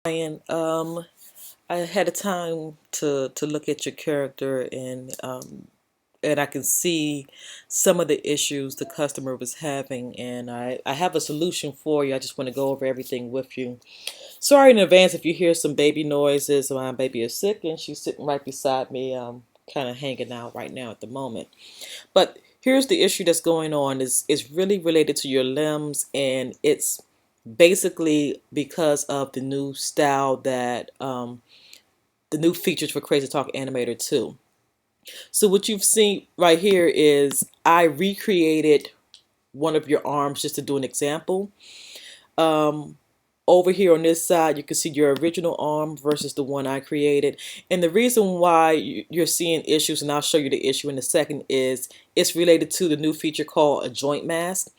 And I had a time to look at your character, and I can see some of the issues the customer was having, and I have a solution for you. I just want to go over everything with you. Sorry in advance if you hear some baby noises. My baby is sick and she's sitting right beside me, kind of hanging out right now at the moment. But here's the issue that's going on is really related to your limbs, and it's basically because of the new style that the new features for Crazytalk Animator 2. So what you've seen right here is I recreated one of your arms just to do an example. Um, Over here on this side, you can see your original arm versus the one I created. And the reason why you're seeing issues, and I'll show you the issue in a second, is it's related to the new feature called a joint mask.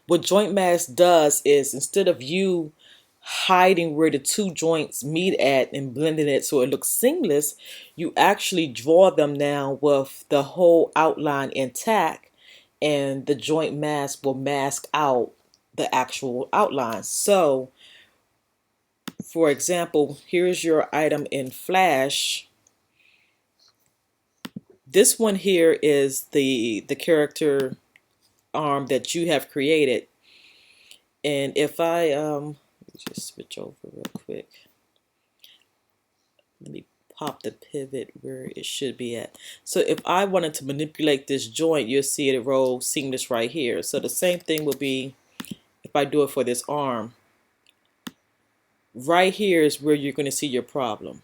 What joint mask does is instead of you hiding where the two joints meet at and blending it so it looks seamless, you actually draw them now with the whole outline intact, and the joint mask will mask out the actual outline. So for example, here's your item in Flash. This one here is the character arm that you have created. And if I let me just switch over real quick. Let me pop the pivot where it should be at. So if I wanted to manipulate this joint, you'll see it roll seamless right here. So the same thing would be if I do it for this arm. Right here is where you're going to see your problem,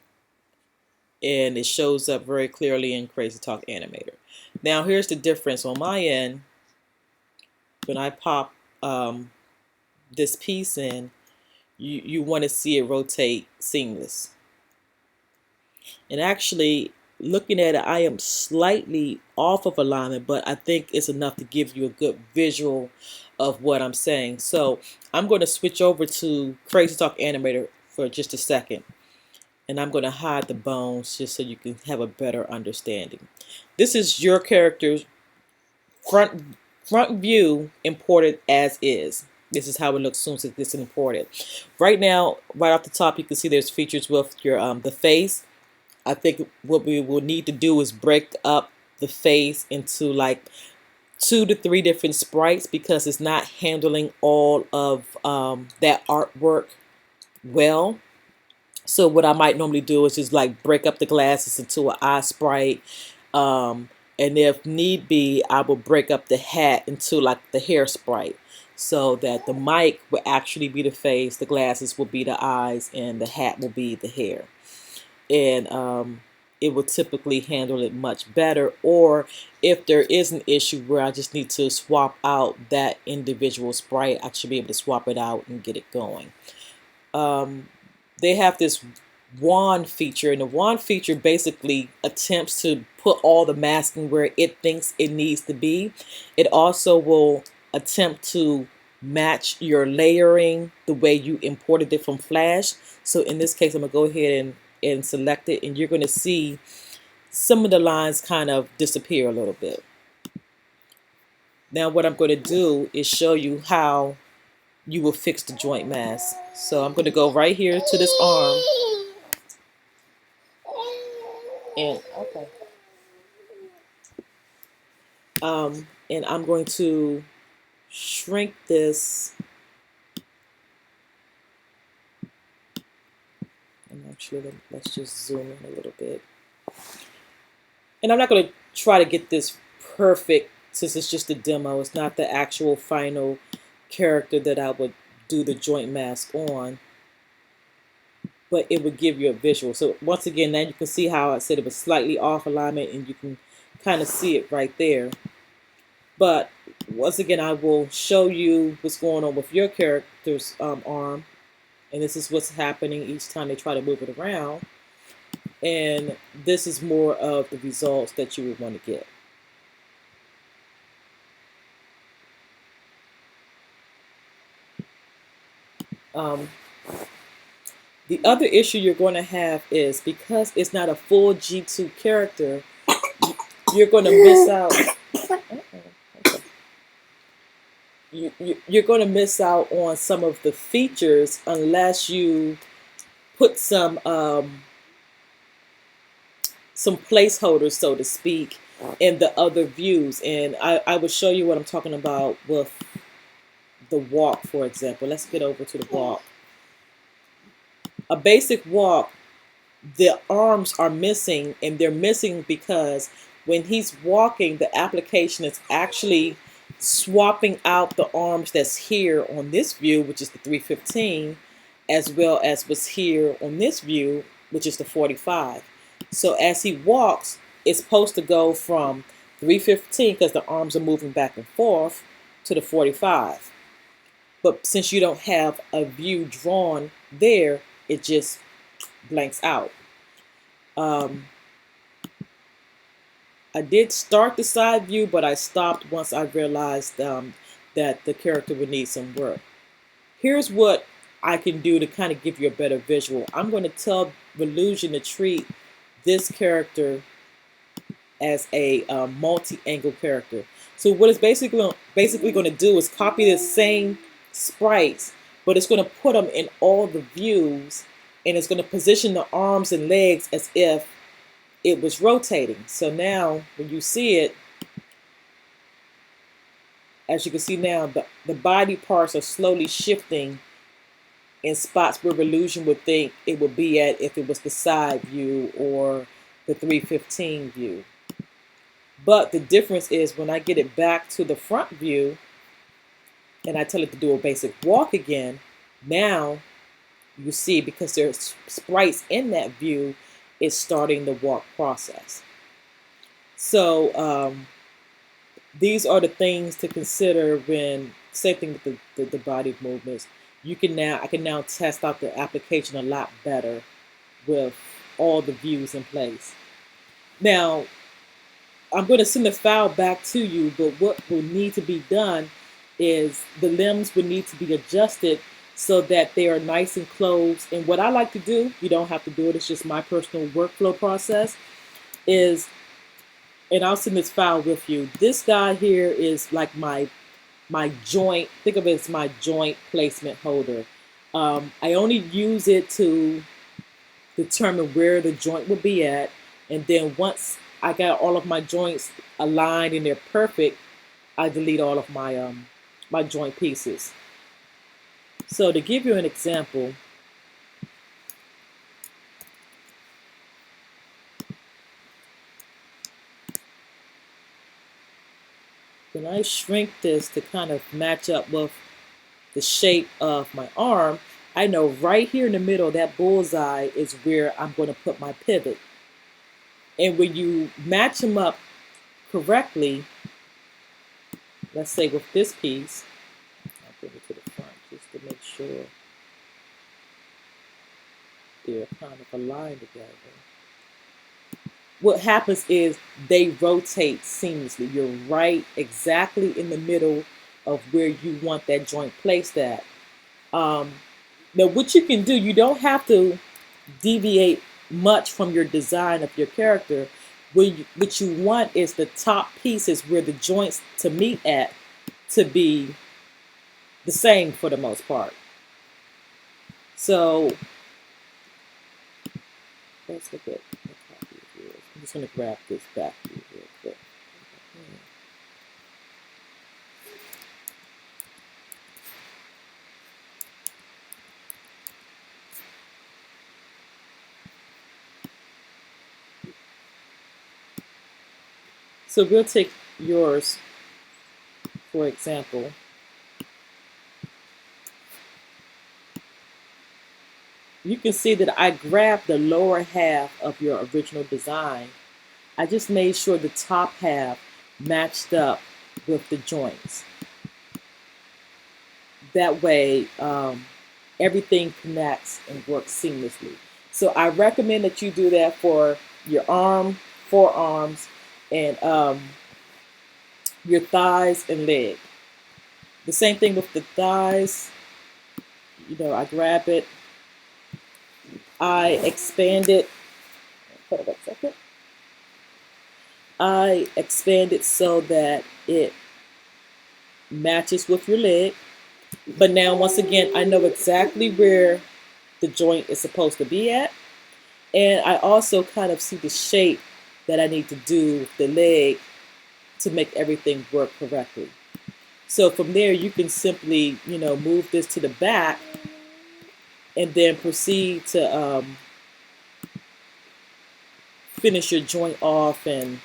and it shows up very clearly in Crazytalk Animator. Now here's the difference on my end. When I pop this piece in, you want to see it rotate seamless. And actually, looking at it, I am slightly off of alignment, but I think it's enough to give you a good visual of what I'm saying. So I'm going to switch over to Crazytalk Animator for just a second. And I'm going to hide the bones just so you can have a better understanding. This is your character's front view imported as is. This is how it looks soon as it gets imported. Right now, right off the top, you can see there's features with your the face. I think what we will need to do is break up the face into like 2 to 3 different sprites, because it's not handling all of that artwork well. So what I might normally do is just like break up the glasses into an eye sprite. And if need be, I will break up the hat into like the hair sprite, so that the mic will actually be the face, the glasses will be the eyes, and the hat will be the hair. And it will typically handle it much better. Or if there is an issue where I just need to swap out that individual sprite, I should be able to swap it out and get it going. They have this wand feature, and the wand feature basically attempts to put all the masking where it thinks it needs to be. It also will attempt to match your layering the way you imported it from Flash. So in this case, I'm going to go ahead and select it, and you're going to see some of the lines kind of disappear a little bit. Now what I'm going to do is show you how you will fix the joint mask. So I'm going to go right here to this arm, and okay, and I'm going to shrink this, and actually let's just zoom in a little bit. And I'm not going to try to get this perfect, since it's just a demo. It's not the actual final character that I would do the joint mask on, but it would give you a visual. So once again, now you can see how I said it was slightly off alignment, and you can kind of see it right there. But once again, I will show you what's going on with your character's arm, and this is what's happening each time they try to move it around. And this is more of the results that you would want to get. The other issue you're going to have is, because it's not a full G2 character, you're going to miss out. You're going to miss out on some of the features unless you put some placeholders, so to speak, in the other views. And I will show you what I'm talking about with the walk, for example. Let's get over to the walk. A basic walk, the arms are missing, and they're missing because when he's walking, the application is actually swapping out the arms that's here on this view, which is the 315, as well as what's here on this view, which is the 45. So as he walks, it's supposed to go from 315, because the arms are moving back and forth, to the 45. But since you don't have a view drawn there, it just blanks out. I did start the side view, but I stopped once I realized that the character would need some work. Here's what I can do to kind of give you a better visual. I'm going to tell Relusion to treat this character as a multi-angle character. So what it's basically going to do is copy the same sprites, but it's going to put them in all the views, and it's going to position the arms and legs as if it was rotating. So now when you see it, as you can see now, the body parts are slowly shifting in spots where Relusion would think it would be at if it was the side view or the 315 view. But the difference is when I get it back to the front view and I tell it to do a basic walk again, now you see, because there's sprites in that view, it's starting the walk process. So these are the things to consider when, same thing with the body movements. I can now test out the application a lot better with all the views in place. Now, I'm going to send the file back to you, but what will need to be done is the limbs will need to be adjusted so that they are nice and closed. And what I like to do, you don't have to do it, it's just my personal workflow process, is, and I'll send this file with you. This guy here is like my joint, think of it as my joint placement holder. I only use it to determine where the joint will be at. And then once I got all of my joints aligned and they're perfect, I delete all of my my joint pieces. So to give you an example, when I shrink this to kind of match up with the shape of my arm, I know right here in the middle, that bullseye is where I'm going to put my pivot. And when you match them up correctly, let's say with this piece, I'll bring it to the front just to make sure they're kind of aligned together. What happens is they rotate seamlessly. You're right exactly in the middle of where you want that joint placed at. Now what you can do, you don't have to deviate much from your design of your character. What you want is the top pieces where the joints to meet at to be the same for the most part. So let's look at the copy of yours. I'm just going to grab this back here real quick. So we'll take yours, for example. You can see that I grabbed the lower half of your original design. I just made sure the top half matched up with the joints. That way, everything connects and works seamlessly. So I recommend that you do that for your arm, forearms, and your thighs and leg. The same thing with the thighs. You know, I grab it, I expand it. Hold on a second. I expand it so that it matches with your leg. But now, once again, I know exactly where the joint is supposed to be at. And I also kind of see the shape that I need to do with the leg to make everything work correctly. So from there, you can simply, move this to the back and then proceed to finish your joint off and,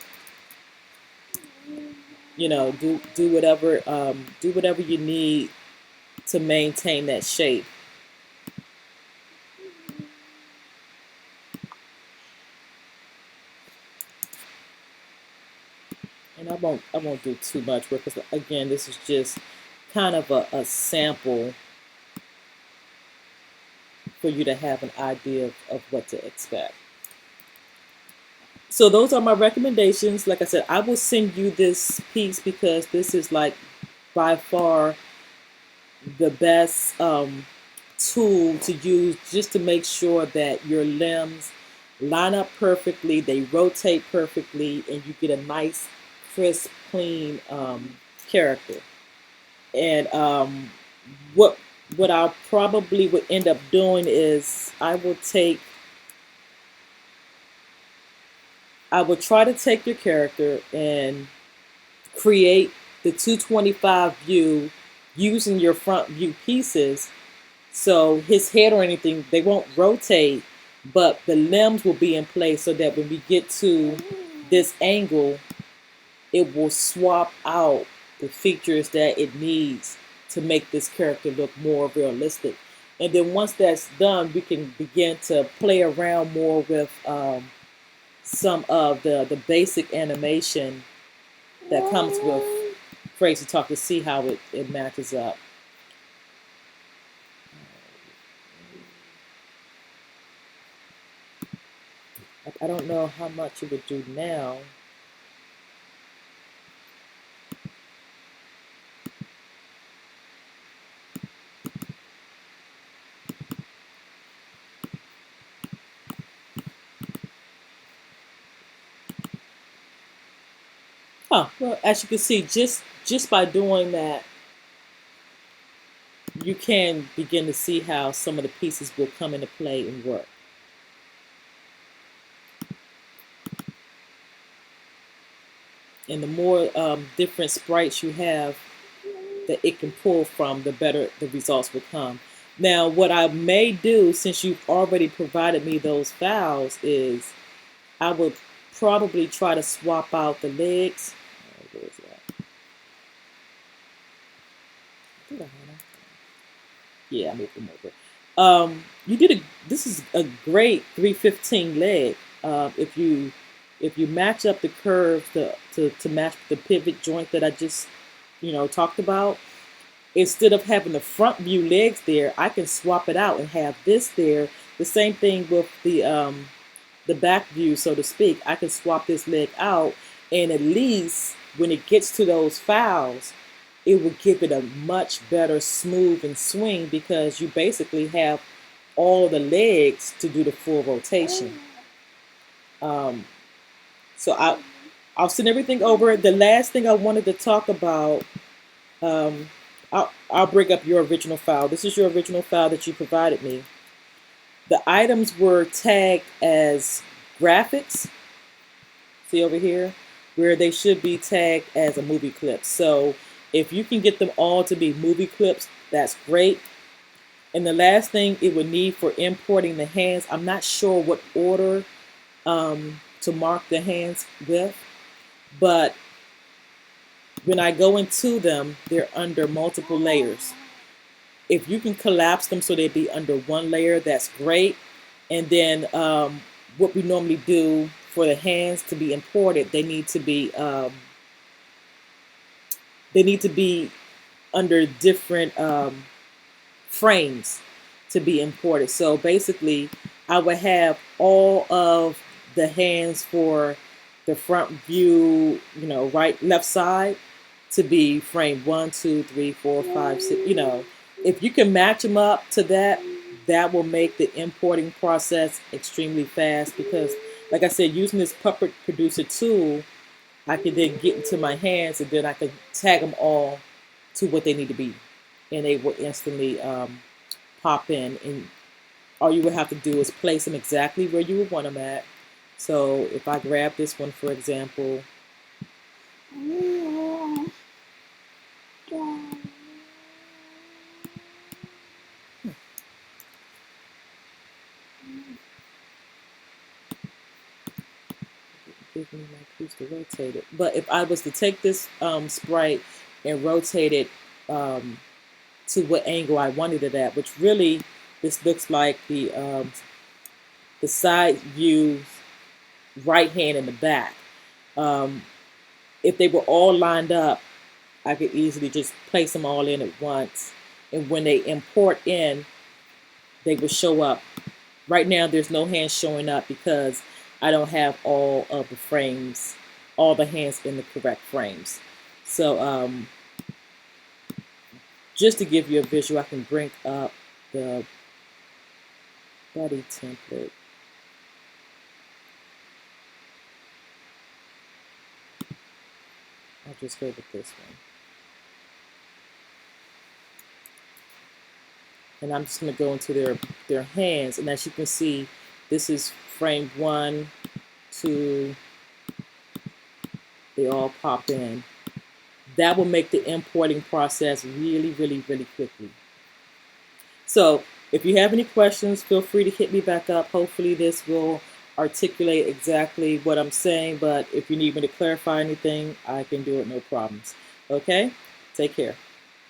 do whatever you need to maintain that shape. And I won't do too much work because again, this is just kind of a sample for you to have an idea of what to expect. So those are my recommendations. Like I said, I will send you this piece because this is like by far the best tool to use just to make sure that your limbs line up perfectly, they rotate perfectly, and you get a nice, crisp, clean character. And what I probably would end up doing is I would try to take your character and create the 225 view using your front view pieces. So his head or anything, they won't rotate, but the limbs will be in place so that when we get to this angle, it will swap out the features that it needs to make this character look more realistic. And then once that's done, we can begin to play around more with some of the basic animation that comes with Crazytalk to see how it matches up. I don't know how much it would do now. Well, as you can see, just by doing that, you can begin to see how some of the pieces will come into play and work. And the more different sprites you have that it can pull from, the better the results will come. Now, what I may do, since you've already provided me those files, is I would probably try to swap out the legs. Where is that? Did I have them? Yeah, I moved them over. This is a great 315 leg. If you match up the curve to match the pivot joint that I just talked about, instead of having the front view legs there, I can swap it out and have this there. The same thing with the back view, so to speak. I can swap this leg out, and at least when it gets to those files, it will give it a much better smooth and swing because you basically have all the legs to do the full rotation. So I'll send everything over. The last thing I wanted to talk about, I'll bring up your original file. This is your original file that you provided me. The items were tagged as graphics. See over here? Where they should be tagged as a movie clip. So if you can get them all to be movie clips, that's great. And the last thing it would need for importing the hands, I'm not sure what order to mark the hands with, but when I go into them, they're under multiple layers. If you can collapse them so they be under one layer, that's great. And then what we normally do for the hands to be imported, they need to be under different frames to be imported. So basically, I would have all of the hands for the front view, right, left side, to be frame 1, 2, 3, 4, 5, 6. If you can match them up to that, that will make the importing process extremely fast because, like I said, using this puppet producer tool, I can then get into my hands and then I can tag them all to what they need to be, and they will instantly pop in. And all you would have to do is place them exactly where you would want them at. So if I grab this one, for example, give me my piece to rotate it. But if I was to take this sprite and rotate it to what angle I wanted it at, which really this looks like the side view, right hand in the back. If they were all lined up, I could easily just place them all in at once. And when they import in, they will show up. Right now, there's no hands showing up because I don't have all of the frames, all the hands in the correct frames. So just to give you a visual, I can bring up the buddy template. I'll just go with this one. And I'm just going to go into their hands. And as you can see, this is frame 1, 2, they all pop in. That will make the importing process really, really, really quickly. So if you have any questions, feel free to hit me back up. Hopefully this will articulate exactly what I'm saying, but if you need me to clarify anything, I can do it, no problems. Okay? Take care.